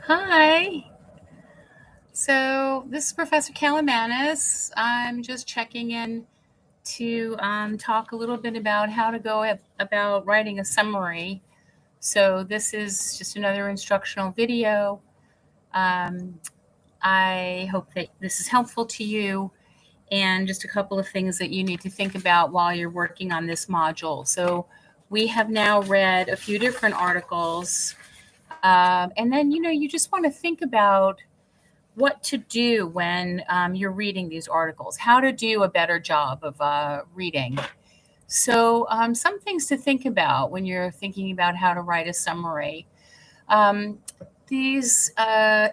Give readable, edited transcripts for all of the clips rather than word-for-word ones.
Hi. So this is Professor Kalamanis. I'm just checking in to talk a little bit about how to go about writing a summary. So this is just another instructional video. Um, I hope that this is helpful to you, and just a couple of things that you need to think about while you're working on this module. So we have now read a few different articles, and then you just want to think about what to do when you're reading these articles, how to do a better job of reading. So, some things to think about when you're thinking about how to write a summary. Um, these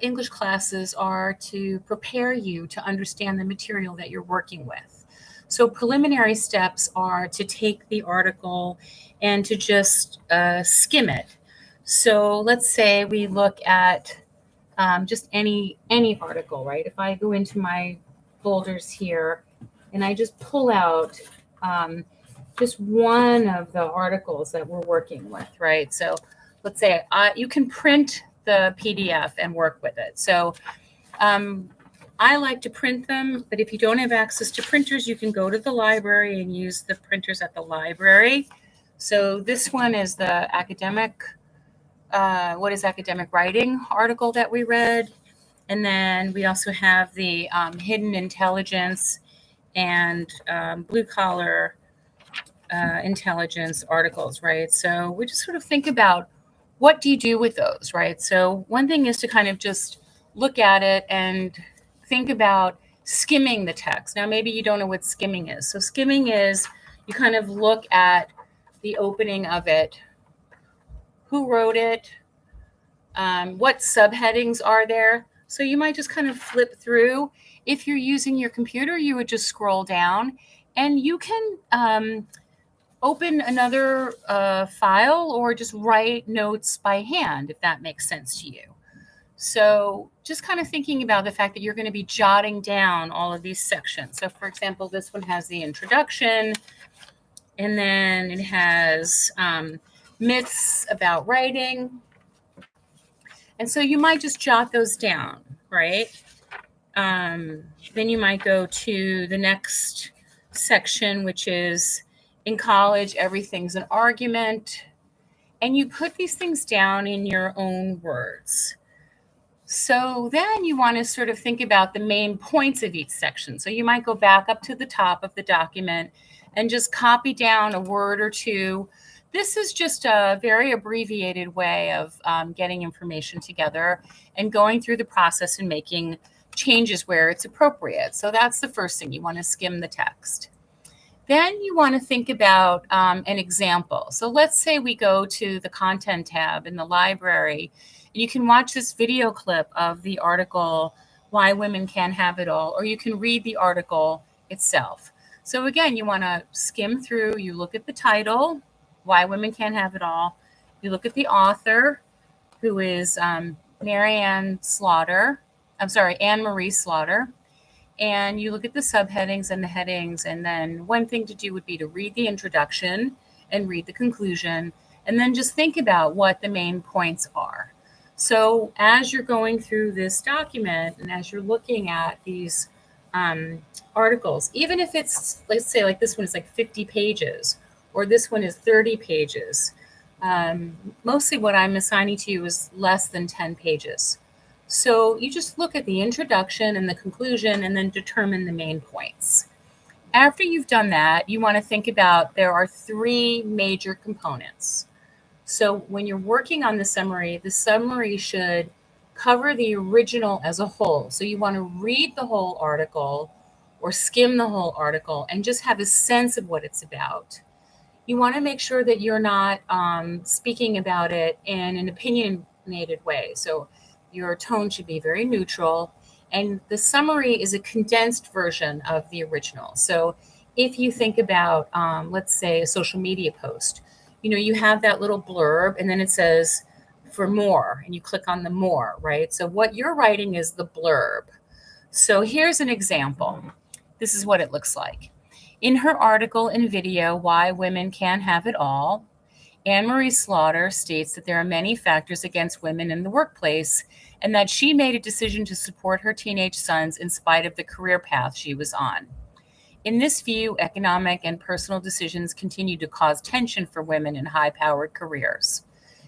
English classes are to prepare you to understand the material that you're working with. So, preliminary steps are to take the article and to just skim it. So, let's say we look at just any article, right? If I go into my folders here and I just pull out just one of the articles that we're working with, right? So let's say you can print the PDF and work with it. So I like to print them, but if you don't have access to printers, you can go to the library and use the printers at the library. So this one is the academic what is academic writing article that we read. And then we also have the hidden intelligence and blue collar intelligence articles, right? So we just sort of think about what do you do with those, right? So one thing is to kind of just look at it and think about skimming the text. Now, maybe you don't know what skimming is. So skimming is you kind of look at the opening of it, who wrote it, what subheadings are there. So you might just kind of flip through. If you're using your computer, you would just scroll down and you can open another file or just write notes by hand, if that makes sense to you. So just kind of thinking about the fact that you're going to be jotting down all of these sections. So for example, this one has the introduction, and then it has myths about writing. And so you might just jot those down, right? Then you might go to the next section, which is in college, everything's an argument. And you put these things down in your own words. So then you want to sort of think about the main points of each section. So you might go back up to the top of the document and just copy down a word or two. This is just a very abbreviated way of getting information together and going through the process and making changes where it's appropriate. So that's the first thing. You want to skim the text. Then you want to think about an example. So let's say we go to the content tab in the library, and you can watch this video clip of the article, Why Women Can't Have It All, or you can read the article itself. So again, you want to skim through, you look at the title, Why Women Can't Have It All. You look at the author, who is Anne Marie Slaughter. And you look at the subheadings and the headings. And then one thing to do would be to read the introduction and read the conclusion, and then just think about what the main points are. So as you're going through this document and as you're looking at these articles, even if it's, let's say like this one is like 50 pages, or this one is 30 pages, mostly what I'm assigning to you is less than 10 pages. So you just look at the introduction and the conclusion and then determine the main points. After you've done that, you want to think about there are three major components. So when you're working on the summary should cover the original as a whole. So you want to read the whole article or skim the whole article and just have a sense of what it's about. You want to make sure that you're not speaking about it in an opinionated way. So your tone should be very neutral. And the summary is a condensed version of the original. So if you think about, let's say, a social media post, you have that little blurb and then it says for more, and you click on the more, right? So what you're writing is the blurb. So here's an example. This is what it looks like. In her article and video, Why Women Can't Have It All, Anne-Marie Slaughter states that there are many factors against women in the workplace and that she made a decision to support her teenage sons in spite of the career path she was on. In this view, economic and personal decisions continue to cause tension for women in high-powered careers.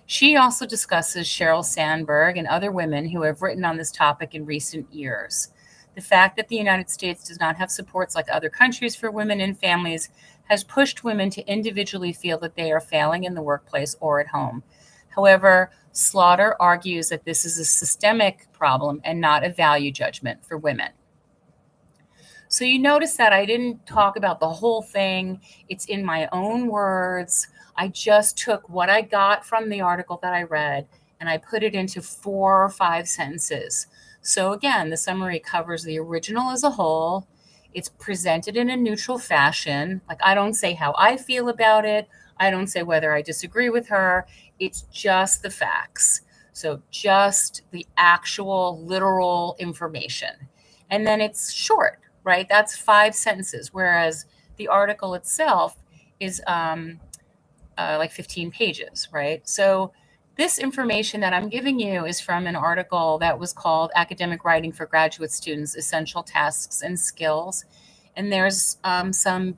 She also discusses Sheryl Sandberg and other women who have written on this topic in recent years. The fact that the United States does not have supports like other countries for women and families has pushed women to individually feel that they are failing in the workplace or at home. However, Slaughter argues that this is a systemic problem and not a value judgment for women. So you notice that I didn't talk about the whole thing. It's in my own words. I just took what I got from the article that I read and I put it into 4 or 5 sentences. So again, the summary covers the original as a whole. It's presented in a neutral fashion. Like, I don't say how I feel about it. I don't say whether I disagree with her. It's just the facts. So just the actual literal information. And then it's short, right? That's 5 sentences, whereas the article itself is like 15 pages, right? So this information that I'm giving you is from an article that was called Academic Writing for Graduate Students, Essential Tasks and Skills. And there's some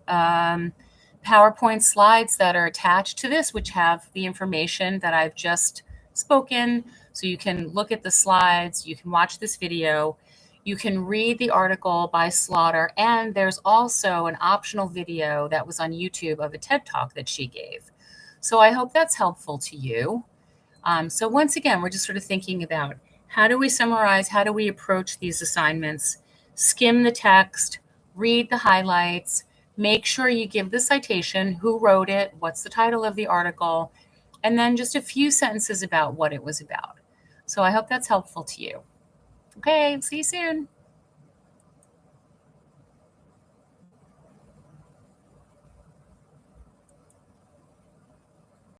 PowerPoint slides that are attached to this, which have the information that I've just spoken. So you can look at the slides, you can watch this video, you can read the article by Slaughter, and there's also an optional video that was on YouTube of a TED Talk that she gave. So I hope that's helpful to you. So once again, we're just sort of thinking about how do we summarize, how do we approach these assignments, skim the text, read the highlights, make sure you give the citation, who wrote it, what's the title of the article, and then just a few sentences about what it was about. So I hope that's helpful to you. Okay, see you soon.